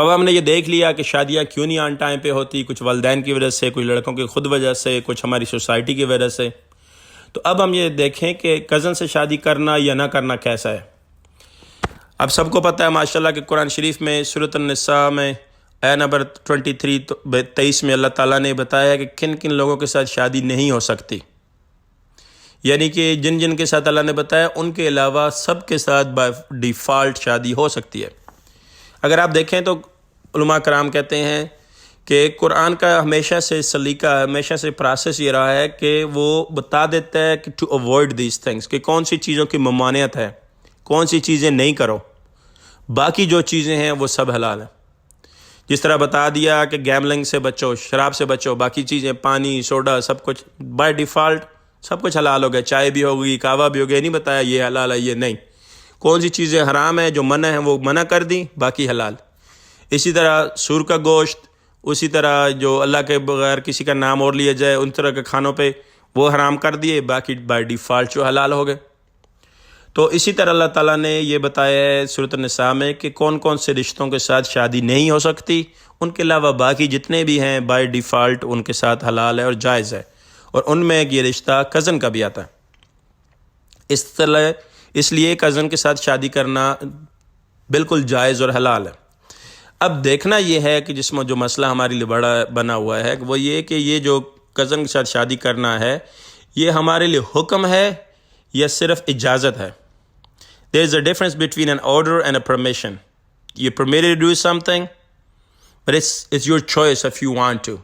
اب ہم نے یہ دیکھ لیا کہ شادیاں کیوں نہیں آن ٹائم پہ ہوتی، کچھ والدین کی وجہ سے، کچھ لڑکوں کی خود وجہ سے، کچھ ہماری سوسائٹی کی وجہ سے۔ تو اب ہم یہ دیکھیں کہ کزن سے شادی کرنا یا نہ کرنا کیسا ہے۔ اب سب کو پتہ ہے ماشاءاللہ کہ قرآن شریف میں سورۃ النساء میں آیت نمبر 23 میں اللہ تعالیٰ نے بتایا کہ کن کن لوگوں کے ساتھ شادی نہیں ہو سکتی، یعنی کہ جن جن کے ساتھ اللہ نے بتایا ان کے علاوہ سب کے ساتھ بائی ڈیفالٹ شادی ہو سکتی ہے۔ اگر آپ دیکھیں تو علماء کرام کہتے ہیں کہ قرآن کا ہمیشہ سے سلیقہ، ہمیشہ سے پروسیس یہ رہا ہے کہ وہ بتا دیتا ہے کہ ٹو اوائڈ دیز تھنگس، کہ کون سی چیزوں کی ممانعت ہے، کون سی چیزیں نہیں کرو، باقی جو چیزیں ہیں وہ سب حلال ہیں۔ جس طرح بتا دیا کہ گیملنگ سے بچو، شراب سے بچو، باقی چیزیں پانی، سوڈا، سب کچھ بائی ڈیفالٹ سب کچھ حلال ہو گیا، چائے بھی ہوگی، کہوہ بھی ہو گیا، نہیں بتایا یہ حلال ہے یہ نہیں۔ کون سی چیزیں حرام ہیں جو منع ہیں وہ منع کر دی، باقی حلال۔ اسی طرح سور کا گوشت، اسی طرح جو اللہ کے بغیر کسی کا نام اور لیا جائے ان طرح کے کھانوں پہ وہ حرام کر دیے، باقی بائی ڈیفالٹ جو حلال ہو گئے۔ تو اسی طرح اللہ تعالیٰ نے یہ بتایا ہے سورۃ النساء میں کہ کون کون سے رشتوں کے ساتھ شادی نہیں ہو سکتی، ان کے علاوہ باقی جتنے بھی ہیں بائی ڈیفالٹ ان کے ساتھ حلال ہے اور جائز ہے، اور ان میں یہ رشتہ کزن کا بھی آتا ہے۔ اس لیے کزن کے ساتھ شادی کرنا بالکل جائز اور حلال ہے۔ اب دیکھنا یہ ہے کہ جس میں جو مسئلہ ہمارے لیے بڑا بنا ہوا ہے وہ یہ کہ یہ جو کزن کے ساتھ شادی کرنا ہے یہ ہمارے لیے حکم ہے یا صرف اجازت ہے۔ There is a difference between an order and a permission. You're permitted to do something, but it's your choice if you want to.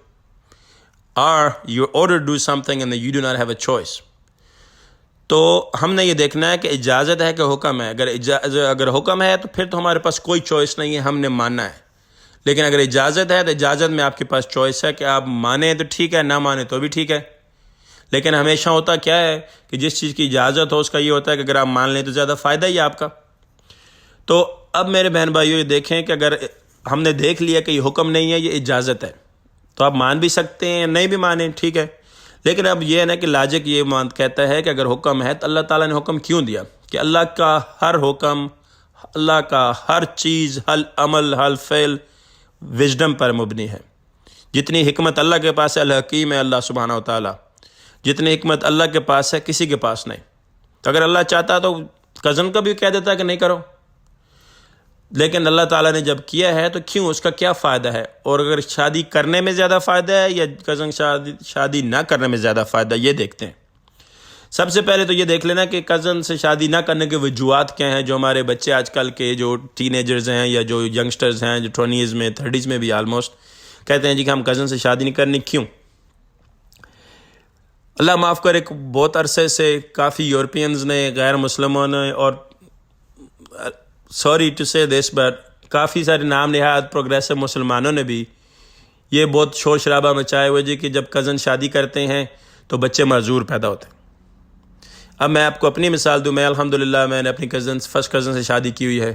Or you're ordered to do something and then you do not have a choice. تو ہم نے یہ دیکھنا ہے کہ اجازت ہے کہ حکم ہے۔ اگر حکم ہے تو پھر تو ہمارے پاس کوئی چوائس نہیں ہے، ہم نے ماننا ہے۔ لیکن اگر اجازت ہے تو اجازت میں آپ کے پاس چوائس ہے کہ آپ مانیں تو ٹھیک ہے، نہ مانیں تو بھی ٹھیک ہے۔ لیکن ہمیشہ ہوتا کیا ہے کہ جس چیز کی اجازت ہو اس کا یہ ہوتا ہے کہ اگر آپ مان لیں تو زیادہ فائدہ ہی ہے آپ کا۔ تو اب میرے بہن بھائیو یہ دیکھیں کہ اگر ہم نے دیکھ لیا کہ یہ حکم نہیں ہے، یہ اجازت ہے، تو آپ مان بھی سکتے ہیں، نہیں بھی مانیں ٹھیک ہے۔ لیکن اب یہ ہے نا کہ لاجک یہ کہتا ہے کہ اگر حکم ہے تو اللہ تعالیٰ نے حکم کیوں دیا؟ کہ اللہ کا ہر حکم، اللہ کا ہر چیز، ہر عمل، ہر فعل وژڈم پر مبنی ہے۔ جتنی حکمت اللہ کے پاس ہے، الحکیم ہے اللہ سبحانہ و تعالیٰ، جتنی حکمت اللہ کے پاس ہے کسی کے پاس نہیں۔ تو اگر اللہ چاہتا تو کزن کا بھی کہہ دیتا کہ نہیں کرو، لیکن اللہ تعالیٰ نے جب کیا ہے تو کیوں، اس کا کیا فائدہ ہے؟ اور اگر شادی کرنے میں زیادہ فائدہ ہے یا کزن شادی نہ کرنے میں زیادہ فائدہ، یہ دیکھتے ہیں۔ سب سے پہلے تو یہ دیکھ لینا کہ کزن سے شادی نہ کرنے کے وجوہات کیا ہیں۔ جو ہمارے بچے آج کل کے جو ٹین ایجرز ہیں یا جو ینگسٹرز ہیں جو 20s میں 30s میں بھی آلموسٹ کہتے ہیں جی کہ ہم کزن سے شادی نہیں کرنی، کیوں؟ اللہ معاف کرے، بہت عرصے سے کافی یورپینز نے، غیر مسلموں نے، اور سوری ٹو سے دس بٹ کافی سارے نام نہاد پروگریسو مسلمانوں نے بھی یہ بہت شور شرابہ مچائے ہوئے جی کہ جب کزن شادی کرتے ہیں تو بچے معذور پیدا ہوتے ہیں۔ اب میں آپ کو اپنی مثال دوں، میں الحمدللہ میں نے اپنی فرسٹ کزن سے شادی کی ہوئی ہے۔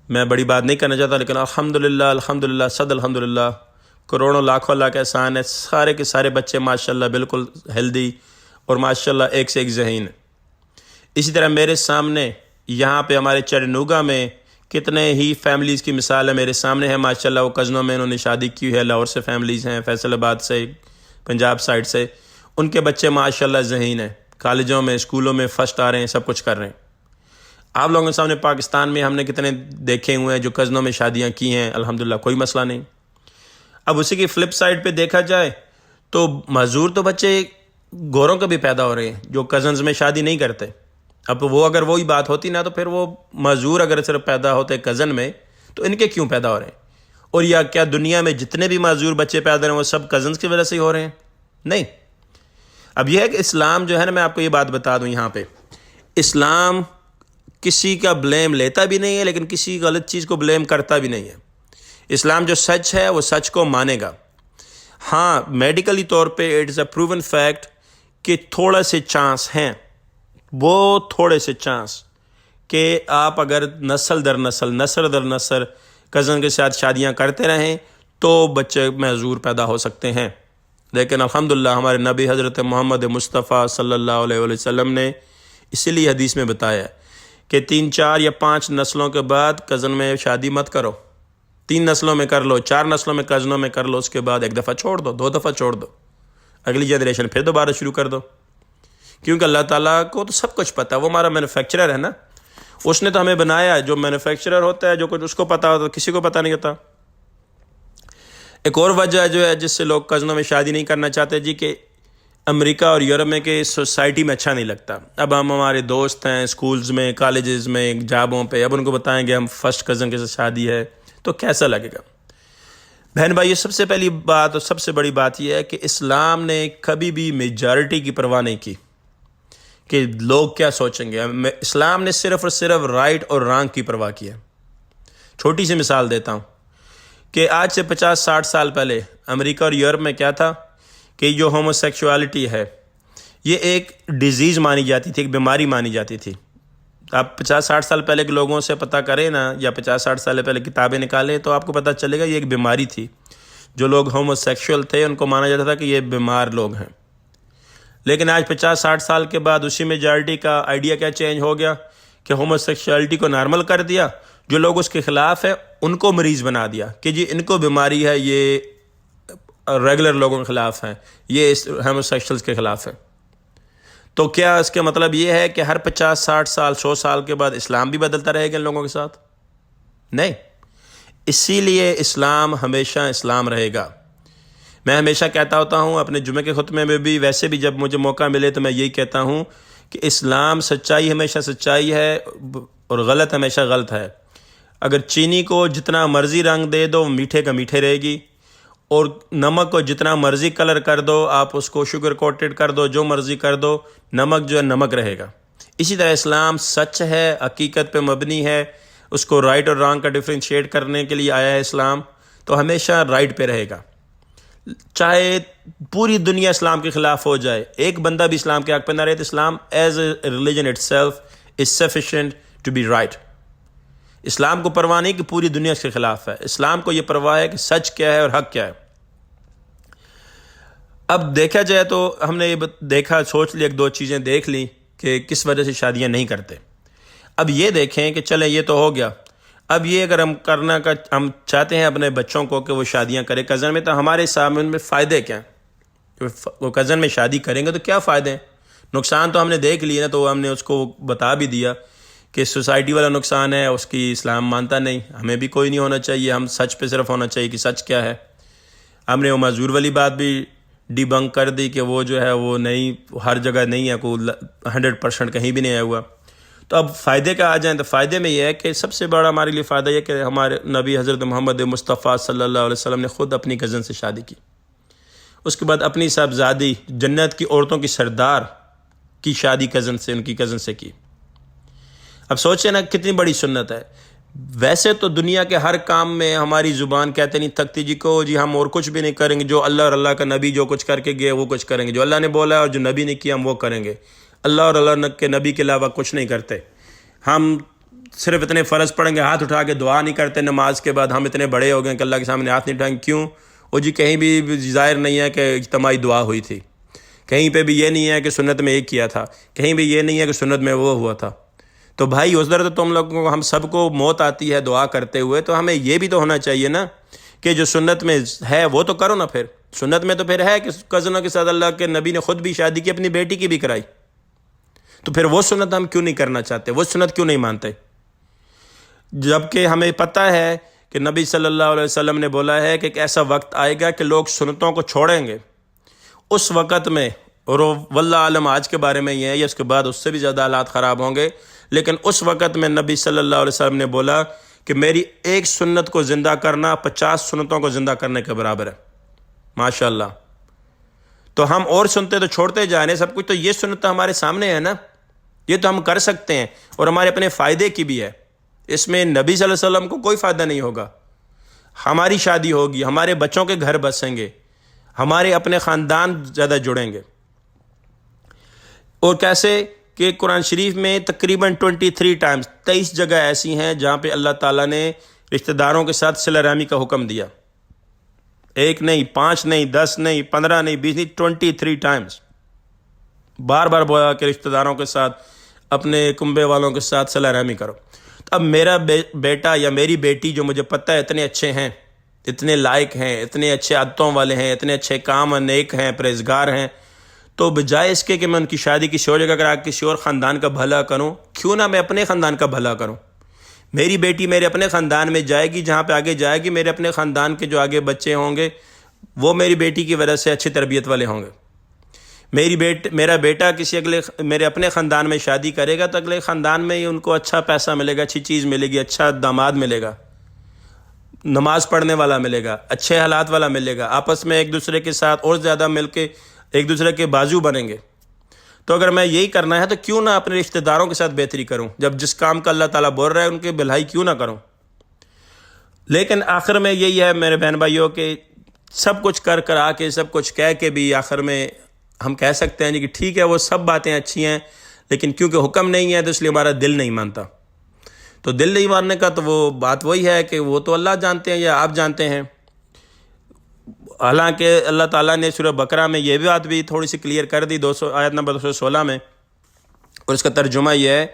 میں بڑی بات نہیں کرنا چاہتا لیکن الحمدللہ صد الحمدللہ کروڑوں لاکھوں لاکھ احسان ہے، سارے کے سارے بچے ماشاءاللہ بالکل ہیلدی اور ماشاءاللہ ایک سے ایک ذہین۔ اسی طرح میرے سامنے یہاں پہ ہمارے چرنوگا میں کتنے ہی فیملیز کی مثال ہے میرے سامنے ہے ماشاءاللہ، وہ کزنوں میں انہوں نے شادی کی ہے، لاہور سے فیملیز ہیں، فیصل آباد سے، پنجاب سائڈ سے، ان کے بچے ماشاءاللہ ذہین ہیں، کالجوں میں، اسکولوں میں فرسٹ آ رہے ہیں، سب کچھ کر رہے ہیں۔ آپ لوگوں کے سامنے پاکستان میں ہم نے کتنے دیکھے ہوئے ہیں جو کزنوں میں شادیاں کی ہیں، الحمدللہ کوئی مسئلہ نہیں۔ اب اسی کی فلپ سائڈ پہ دیکھا جائے تو معذور تو بچے گوروں کے بھی پیدا ہو رہے ہیں جو کزنز میں شادی نہیں کرتے۔ اب وہ اگر وہی بات ہوتی نا تو پھر وہ معذور اگر صرف پیدا ہوتے کزن میں تو ان کے کیوں پیدا ہو رہے ہیں؟ اور یا کیا دنیا میں جتنے بھی معذور بچے پیدا ہو رہے ہیں وہ سب کزنز کی وجہ سے ہی ہو رہے ہیں؟ نہیں۔ اب یہ ہے کہ اسلام جو ہے نا، میں آپ کو یہ بات بتا دوں یہاں پہ، اسلام کسی کا بلیم لیتا بھی نہیں ہے لیکن کسی غلط چیز کو بلیم کرتا بھی نہیں ہے۔ اسلام جو سچ ہے وہ سچ کو مانے گا۔ ہاں میڈیکلی طور پہ it is a proven fact کہ تھوڑے سے چانس ہیں، وہ تھوڑے سے چانس کہ آپ اگر نسل در نسل کزن کے ساتھ شادیاں کرتے رہیں تو بچے معذور پیدا ہو سکتے ہیں۔ لیکن الحمدللہ ہمارے نبی حضرت محمد مصطفیٰ صلی اللہ علیہ وسلم نے اسی لیے حدیث میں بتایا کہ 3 4 یا 5 نسلوں کے بعد کزن میں شادی مت کرو، 3 نسلوں میں کر لو، 4 نسلوں میں کزنوں میں کر لو، اس کے بعد 1 دفعہ چھوڑ دو، 2 دفعہ چھوڑ دو، اگلی جنریشن پھر دوبارہ شروع کر دو. کیونکہ اللہ تعالیٰ کو تو سب کچھ پتہ ہے، وہ ہمارا مینوفیکچرر ہے نا، اس نے تو ہمیں بنایا. جو مینوفیکچرر ہوتا ہے جو کچھ اس کو پتہ ہوتا ہے کسی کو پتہ نہیں ہوتا. ایک اور وجہ جو ہے جس سے لوگ کزنوں میں شادی نہیں کرنا چاہتے جی، کہ امریکہ اور یورپ میں کہ سوسائٹی میں اچھا نہیں لگتا. اب ہم ہمارے دوست ہیں اسکولز میں، کالجز میں، جابوں پہ، اب ان کو بتائیں گے ہم فرسٹ کزن کے ساتھ شادی ہے تو کیسا لگے گا؟ بہن بھائی، سب سے پہلی بات اور سب سے بڑی بات یہ ہے کہ اسلام نے کبھی بھی میجارٹی کی پرواہ نہیں کی کہ لوگ کیا سوچیں گے. اسلام نے صرف اور صرف رائٹ اور رانگ کی پرواہ کی ہے. چھوٹی سی مثال دیتا ہوں کہ آج سے 50-60 سال پہلے امریکہ اور یورپ میں کیا تھا کہ جو ہومو سیکشوالٹی ہے یہ ایک ڈیزیز مانی جاتی تھی، ایک بیماری مانی جاتی تھی. آپ 50-60 سال پہلے کے لوگوں سے پتہ کریں نا، یا 50-60 سال پہلے کتابیں نکالیں تو آپ کو پتہ چلے گا یہ ایک بیماری تھی. جو لوگ ہومو سیکشول تھے ان کو مانا جاتا تھا کہ یہ بیمار لوگ ہیں. لیکن آج 50-60 سال کے بعد اسی میجارٹی کا آئیڈیا کیا چینج ہو گیا کہ ہومو سیکشوالٹی کو نارمل کر دیا. جو لوگ اس کے خلاف ہیں ان کو مریض بنا دیا کہ جی ان کو بیماری ہے، یہ ریگولر لوگوں کے خلاف ہیں، یہ ہومو سیکشولز کے خلاف ہیں. تو کیا اس کے مطلب یہ ہے کہ ہر 50-60 سال 100 سال کے بعد اسلام بھی بدلتا رہے گا ان لوگوں کے ساتھ؟ نہیں. اسی لیے اسلام ہمیشہ اسلام رہے گا. میں ہمیشہ کہتا ہوتا ہوں اپنے جمعے کے خطبے میں بھی، ویسے بھی جب مجھے موقع ملے تو میں یہی کہتا ہوں کہ اسلام سچائی ہمیشہ سچائی ہے اور غلط ہمیشہ غلط ہے. اگر چینی کو جتنا مرضی رنگ دے دو میٹھے کا میٹھے رہے گی، اور نمک کو جتنا مرضی کلر کر دو، آپ اس کو شوگر کوٹڈ کر دو، جو مرضی کر دو، نمک جو ہے نمک رہے گا. اسی طرح اسلام سچ ہے، حقیقت پہ مبنی ہے، اس کو رائٹ اور رانگ کا ڈفرینشیٹ کرنے کے لیے آیا ہے اسلام، تو ہمیشہ رائٹ پہ رہے گا. چاہے پوری دنیا اسلام کے خلاف ہو جائے، ایک بندہ بھی اسلام کے حق پہ نہ رہے تو Islam is a religion itself is sufficient to be right. اسلام کو پرواہ نہیں کہ پوری دنیا اس کے خلاف ہے، اسلام کو یہ پرواہ ہے کہ سچ کیا ہے اور حق کیا ہے. اب دیکھا جائے تو ہم نے یہ دیکھا، سوچ لی، 1-2 چیزیں دیکھ لی کہ کس وجہ سے شادیاں نہیں کرتے. اب یہ دیکھیں کہ چلیں یہ تو ہو گیا. اب یہ اگر ہم چاہتے ہیں اپنے بچوں کو کہ وہ شادیاں کرے کزن میں، تو ہمارے سامنے ان میں فائدے کیا ہیں؟ وہ کزن میں شادی کریں گے تو کیا فائدے ہیں؟ نقصان تو ہم نے دیکھ لیے نا، تو ہم نے اس کو بتا بھی دیا کہ سوسائٹی والا نقصان ہے، اس کی اسلام مانتا نہیں، ہمیں بھی کوئی نہیں ہونا چاہیے، ہم سچ پہ صرف ہونا چاہیے کہ سچ کیا ہے. ہم نے وہ معذور والی بات بھی ڈی بنک کر دی کہ وہ جو ہے وہ نہیں، ہر جگہ نہیں ہے، کوئی 100% کہیں بھی نہیں آیا ہوا. تو اب فائدے کا آ جائیں تو فائدے میں یہ ہے کہ سب سے بڑا ہمارے لیے فائدہ یہ کہ ہمارے نبی حضرت محمد مصطفیٰ صلی اللہ علیہ وسلم نے خود اپنی کزن سے شادی کی. اس کے بعد اپنی صاحبزادی جنت کی عورتوں کی سردار کی شادی کزن سے، ان کی کزن سے کی. اب سوچیں نا کتنی بڑی سنت ہے. ویسے تو دنیا کے ہر کام میں ہماری زبان کہتے نہیں تھکتی جی کو جی ہم اور کچھ بھی نہیں کریں گے، جو اللہ اور اللہ کا نبی جو کچھ کر کے گئے وہ کچھ کریں گے، جو اللہ نے بولا اور جو نبی نے کیا ہم وہ کریں گے. اللہ اور اللہ کے نبی کے علاوہ کچھ نہیں کرتے. ہم صرف اتنے فرض پڑھیں گے، ہاتھ اٹھا کے دعا نہیں کرتے نماز کے بعد. ہم اتنے بڑے ہو گئے کہ اللہ کے سامنے ہاتھ نہیں اٹھائیں. کیوں؟ وہ جی کہیں بھی ظاہر نہیں ہے کہ اجتماعی دعا ہوئی تھی، کہیں پہ بھی یہ نہیں ہے کہ سنت میں ایک کیا تھا، کہیں بھی یہ نہیں ہے کہ سنت میں وہ ہوا تھا. تو بھائی اس در تو تم لوگوں کو، ہم سب کو موت آتی ہے دعا کرتے ہوئے، تو ہمیں یہ بھی تو ہونا چاہیے نا کہ جو سنت میں ہے وہ تو کرو نا. پھر سنت میں تو پھر ہے کہ کزنوں کے ساتھ اللہ کے نبی نے خود بھی شادی کی، اپنی بیٹی کی بھی کرائی. تو پھر وہ سنت ہم کیوں نہیں کرنا چاہتے؟ وہ سنت کیوں نہیں مانتے؟ جبکہ ہمیں پتہ ہے کہ نبی صلی اللہ علیہ وسلم نے بولا ہے کہ ایک ایسا وقت آئے گا کہ لوگ سنتوں کو چھوڑیں گے. اس وقت میں، اور واللہ عالم آج کے بارے میں یہ ہے یا اس کے بعد اس سے بھی زیادہ حالات خراب ہوں گے، لیکن اس وقت میں نبی صلی اللہ علیہ وسلم نے بولا کہ میری ایک سنت کو زندہ کرنا 50 سنتوں کو زندہ کرنے کے برابر ہے. ماشاءاللہ. تو ہم اور سنتے تو چھوڑتے جا رہے ہیں سب کچھ، تو یہ سنت تو ہمارے سامنے ہے نا، یہ تو ہم کر سکتے ہیں اور ہمارے اپنے فائدے کی بھی ہے. اس میں نبی صلی اللہ علیہ وسلم کو کوئی فائدہ نہیں ہوگا. ہماری شادی ہوگی، ہمارے بچوں کے گھر بسیں گے، ہمارے اپنے خاندان زیادہ جڑیں گے. اور کیسے کہ قرآن شریف میں تقریباً 23 ٹائمز 23 جگہ ایسی ہیں جہاں پہ اللہ تعالیٰ نے رشتہ داروں کے ساتھ صلہ رحمی کا حکم دیا. 1 نہیں، 5 نہیں، 10 نہیں، 15 نہیں، 20 نہیں، 23 ٹائمز بار بار بولا کہ رشتہ داروں کے ساتھ، اپنے کنبے والوں کے ساتھ صلہ رحمی کرو. اب میرا بیٹا یا میری بیٹی جو مجھے پتہ ہے اتنے اچھے ہیں، اتنے لائق ہیں، اتنے اچھے عادتوں والے ہیں، اتنے اچھے کام نیک ہیں، پرہیزگار ہیں، تو بجائے اس کے کہ میں ان کی شادی کسی اور جگہ کرا کسی اور خاندان کا بھلا کروں، کیوں نہ میں اپنے خاندان کا بھلا کروں؟ میری بیٹی میرے اپنے خاندان میں جائے گی، جہاں پہ آگے جائے گی میرے اپنے خاندان کے جو آگے بچے ہوں گے وہ میری بیٹی کی وجہ سے اچھی تربیت والے ہوں گے۔ میرا بیٹا کسی میرے اپنے خاندان میں شادی کرے گا تو اگلے خاندان میں ہی ان کو اچھا پیسہ ملے گا، اچھی چیز ملے گی، اچھا داماد ملے گا، نماز پڑھنے والا ملے گا، اچھے حالات والا ملے گا، آپس میں ایک دوسرے کے ساتھ اور زیادہ مل کے ایک دوسرے کے بازو بنیں گے۔ تو اگر میں یہی کرنا ہے تو کیوں نہ اپنے رشتہ داروں کے ساتھ بہتری کروں؟ جب جس کام کا اللہ تعالیٰ بول رہا ہے ان کی بھلائی کیوں نہ کروں؟ لیکن آخر میں یہی ہے میرے بہن بھائیوں کہ سب کچھ کر آ کے سب کچھ کہہ کے بھی آخر میں ہم کہہ سکتے ہیں جی کہ ٹھیک ہے وہ سب باتیں اچھی ہیں، لیکن کیونکہ حکم نہیں ہے تو اس لیے ہمارا دل نہیں مانتا۔ تو دل نہیں ماننے کا تو وہ بات وہی ہے کہ وہ تو اللہ جانتے ہیں یا آپ جانتے ہیں۔ حالانکہ اللہ تعالیٰ نے سورہ بقرہ میں یہ بھی بات بھی تھوڑی سی کلیئر کر دی، آیت نمبر 216 میں، اور اس کا ترجمہ یہ ہے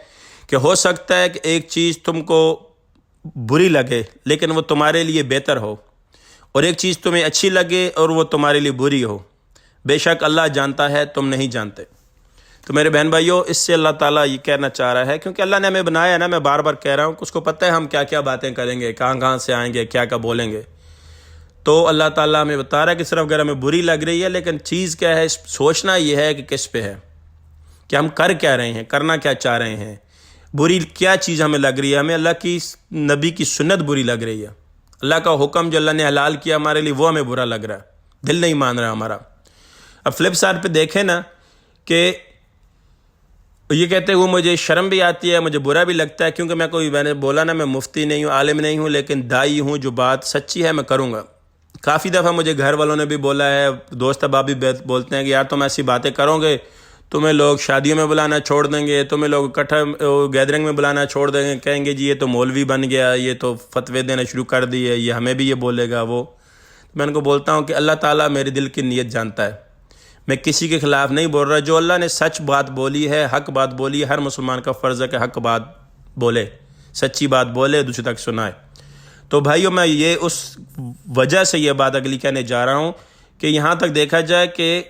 کہ ہو سکتا ہے کہ ایک چیز تم کو بری لگے لیکن وہ تمہارے لیے بہتر ہو، اور ایک چیز تمہیں اچھی لگے اور وہ تمہارے لیے بری ہو، بے شک اللہ جانتا ہے تم نہیں جانتے۔ تو میرے بہن بھائیوں اس سے اللہ تعالیٰ یہ کہنا چاہ رہا ہے، کیونکہ اللہ نے ہمیں بنایا ہے نا، میں بار بار کہہ رہا ہوں کہ اس کو پتہ ہے ہم کیا کیا باتیں کریں گے، کہاں سے آئیں گے، کیا بولیں گے۔ تو اللہ تعالیٰ ہمیں بتا رہا ہے کہ صرف اگر ہمیں بری لگ رہی ہے، لیکن چیز کیا ہے، سوچنا یہ ہے کہ کس پہ ہے، کہ ہم کر کیا رہے ہیں، کرنا کیا چاہ رہے ہیں، بری کیا چیز ہمیں لگ رہی ہے۔ ہمیں اللہ کی نبی کی سنت بری لگ رہی ہے، اللہ کا حکم جو اللہ نے حلال کیا ہمارے لیے وہ ہمیں برا لگ رہا ہے، دل نہیں مان رہا ہمارا۔ اب فلپ سائڈ پہ دیکھیں نا کہ یہ کہتے ہوئے مجھے شرم بھی آتی ہے، مجھے برا بھی لگتا ہے، کیونکہ میں نے بولا نا میں مفتی نہیں ہوں، عالم نہیں ہوں، لیکن دائی ہوں، جو بات سچی ہے میں کروں گا۔ کافی دفعہ مجھے گھر والوں نے بھی بولا ہے، دوست احباب بھی بولتے ہیں کہ یار تم ایسی باتیں کرو گے تمہیں لوگ شادیوں میں بلانا چھوڑ دیں گے، تمہیں لوگ اکٹھا گیدرنگ میں بلانا چھوڑ دیں گے، کہیں گے جی یہ تو مولوی بن گیا، یہ تو فتوے دینا شروع کر دیے، یہ ہمیں بھی یہ بولے گا وہ۔ میں ان کو بولتا ہوں کہ اللہ تعالیٰ میرے دل کی نیت جانتا ہے، میں کسی کے خلاف نہیں بول رہا، جو اللہ نے سچ بات بولی ہے، حق بات بولی ہے، ہر مسلمان کا فرض ہے کہ حق بات بولے، سچی بات بولے، دوسرے تک سنائے۔ تو بھائیوں میں یہ اس وجہ سے یہ بات اگلی کہنے جا رہا ہوں کہ یہاں تک دیکھا جائے کہ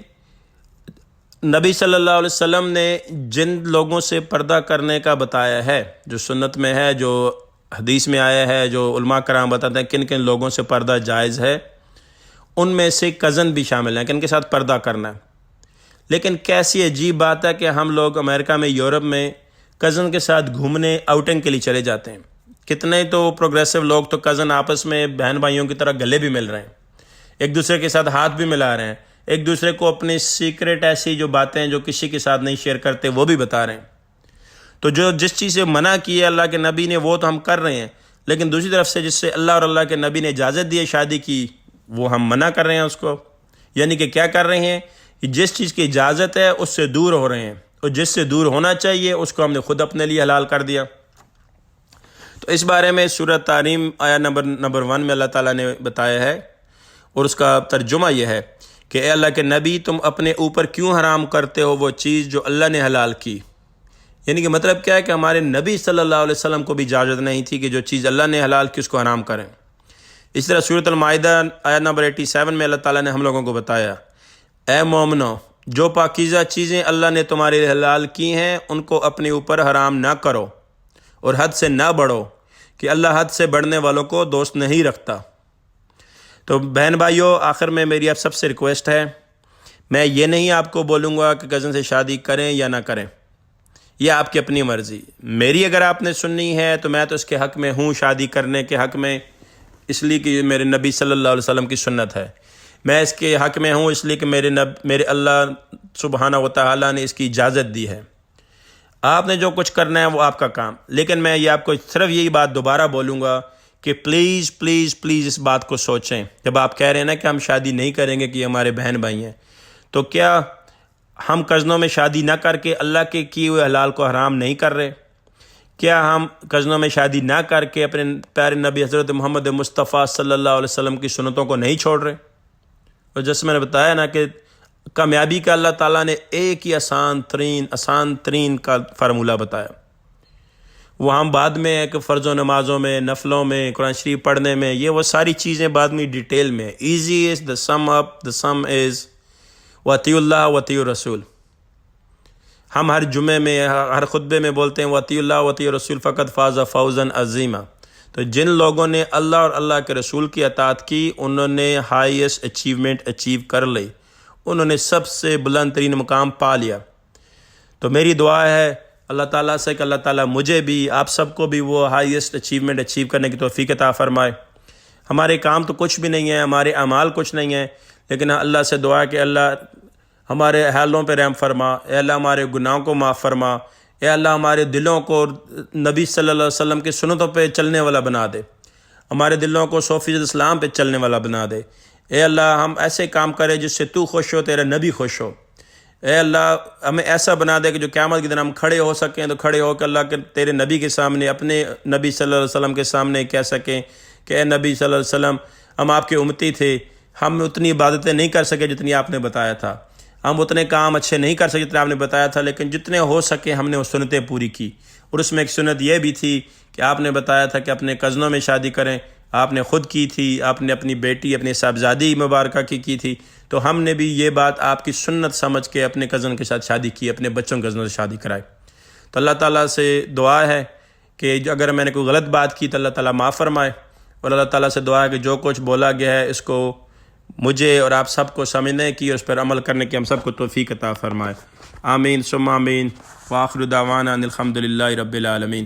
نبی صلی اللہ علیہ وسلم نے جن لوگوں سے پردہ کرنے کا بتایا ہے، جو سنت میں ہے، جو حدیث میں آیا ہے، جو علماء کرام بتاتے ہیں کن کن لوگوں سے پردہ جائز ہے، ان میں سے کزن بھی شامل ہیں کہ ان کے ساتھ پردہ کرنا ہے۔ لیکن کیسی عجیب بات ہے کہ ہم لوگ امریکہ میں، یورپ میں کزن کے ساتھ گھومنے آؤٹنگ کے لیے چلے جاتے ہیں۔ کتنے تو پروگریسو لوگ تو کزن آپس میں بہن بھائیوں کی طرح گلے بھی مل رہے ہیں، ایک دوسرے کے ساتھ ہاتھ بھی ملا رہے ہیں، ایک دوسرے کو اپنی سیکرٹ ایسی جو باتیں جو کسی کے ساتھ نہیں شیئر کرتے وہ بھی بتا رہے ہیں۔ تو جو جس چیز سے منع کی ہے اللہ کے نبی نے وہ تو ہم کر رہے ہیں، لیکن دوسری طرف سے جس سے اللہ اور اللہ کے نبی نے اجازت دی ہے شادی کی وہ ہم منع کر رہے ہیں اس کو۔ یعنی کہ کیا کر رہے ہیں، جس چیز کی اجازت ہے اس سے دور ہو رہے ہیں، اور جس سے دور ہونا چاہیے اس کو ہم نے خود اپنے لیے حلال کر دیا۔ تو اس بارے میں سورہ تحریم آیت نمبر 1 میں اللہ تعالیٰ نے بتایا ہے، اور اس کا ترجمہ یہ ہے کہ اے اللہ کے نبی تم اپنے اوپر کیوں حرام کرتے ہو وہ چیز جو اللہ نے حلال کی۔ یعنی کہ مطلب کیا ہے کہ ہمارے نبی صلی اللہ علیہ وسلم کو بھی اجازت نہیں تھی کہ جو چیز اللہ نے حلال کی اس کو حرام کریں۔ اس طرح سورۃ المائدہ آیت نمبر 87 میں اللہ تعالیٰ نے ہم لوگوں کو بتایا، اے مومنو جو پاکیزہ چیزیں اللہ نے تمہارے لیے حلال کی ہیں ان کو اپنے اوپر حرام نہ کرو، اور حد سے نہ بڑھو، کہ اللہ حد سے بڑھنے والوں کو دوست نہیں رکھتا۔ تو بہن بھائیوں آخر میں میری آپ سب سے ریکویسٹ ہے، میں یہ نہیں آپ کو بولوں گا کہ کزن سے شادی کریں یا نہ کریں، یہ آپ کی اپنی مرضی۔ میری اگر آپ نے سننی ہے تو میں تو اس کے حق میں ہوں، شادی کرنے کے حق میں، اس لیے کہ یہ میرے نبی صلی اللہ علیہ وسلم کی سنت ہے۔ میں اس کے حق میں ہوں اس لیے کہ میرے اللہ سبحانہ و تعالیٰ نے اس کی اجازت دی ہے۔ آپ نے جو کچھ کرنا ہے وہ آپ کا کام، لیکن میں یہ آپ کو صرف یہی بات دوبارہ بولوں گا کہ پلیز پلیز پلیز اس بات کو سوچیں۔ جب آپ کہہ رہے ہیں نا کہ ہم شادی نہیں کریں گے کہ یہ ہمارے بہن بھائی ہیں، تو کیا ہم کزنوں میں شادی نہ کر کے اللہ کے کیے ہوئے حلال کو حرام نہیں کر رہے؟ کیا ہم کزنوں میں شادی نہ کر کے اپنے پیارے نبی حضرت محمد مصطفیٰ صلی اللہ علیہ وسلم کی سنتوں کو نہیں چھوڑ رہے؟ اور جیسے میں نے بتایا نا کہ کامیابی کا اللہ تعالیٰ نے ایک ہی آسان ترین کا فارمولہ بتایا، وہ ہم بعد میں ایک فرض و نمازوں میں، نفلوں میں، قرآن شریف پڑھنے میں، یہ وہ ساری چیزیں بعد میں ڈیٹیل میں. ایزی از دا سم اپ، دا سم از وَأَطِيعُوا اللَّهَ وَأَطِيعُوا الرَّسُولَ. ہم ہر جمعے میں، ہر خطبے میں بولتے ہیں وَأَطِيعُوا اللَّهَ وَأَطِيعُوا الرَّسُولَ فَقَدْ فَازَ فَوْزًا عَظِيمًا. تو جن لوگوں نے اللہ اور اللہ کے رسول کی اطاعت کی، انہوں نے ہائیسٹ اچیومنٹ اچیو کر لی، انہوں نے سب سے بلند ترین مقام پا لیا. تو میری دعا ہے اللہ تعالیٰ سے کہ اللہ تعالیٰ مجھے بھی، آپ سب کو بھی وہ ہائیسٹ اچیومنٹ اچیو کرنے کی توفیق عطا فرمائے. ہمارے کام تو کچھ بھی نہیں ہیں، ہمارے اعمال کچھ نہیں ہیں، لیکن اللہ سے دعا کہ اللہ ہمارے حالوں پہ رحم فرما، اے اللہ ہمارے گناہوں کو معاف فرما، اے اللہ ہمارے دلوں کو نبی صلی اللہ علیہ وسلم کی سنتوں پہ چلنے والا بنا دے، ہمارے دلوں کو 100% اسلام پہ چلنے والا بنا دے. اے اللہ ہم ایسے کام کرے جس سے تو خوش ہو، تیرا نبی خوش ہو. اے اللہ ہمیں ایسا بنا دے کہ جو قیامت کے دن ہم کھڑے ہو سکیں تو کھڑے ہو کے اللہ کے تیرے نبی کے سامنے، اپنے نبی صلی اللہ علیہ وسلم کے سامنے کہہ سکیں کہ اے نبی صلی اللہ علیہ وسلم، ہم آپ کے امتی تھے، ہم اتنی عبادتیں نہیں کر سکے جتنی آپ نے بتایا تھا، ہم اتنے کام اچھے نہیں کر سکے جتنے آپ نے بتایا تھا، لیکن جتنے ہو سکے ہم نے وہ سنتیں پوری کی. اور اس میں ایک سنت یہ بھی تھی کہ آپ نے بتایا تھا کہ اپنے کزنوں میں شادی کریں، آپ نے خود کی تھی، آپ نے اپنی بیٹی اپنی صاحبزادی مبارکہ کی تھی. تو ہم نے بھی یہ بات آپ کی سنت سمجھ کے اپنے کزن کے ساتھ شادی کی، اپنے بچوں کے کزنوں سے شادی کرائی. تو اللہ تعالیٰ سے دعا ہے کہ اگر میں نے کوئی غلط بات کی تو اللہ تعالیٰ معاف فرمائے، اور اللہ تعالیٰ سے دعا ہے کہ جو کچھ بولا گیا ہے اس کو مجھے اور آپ سب کو سمجھنے کی اور اس پر عمل کرنے کی ہم سب کو توفیق عطا فرمائے. آمین ثم آمین. وآخر دعوانا ان الحمد للہ رب العالمین.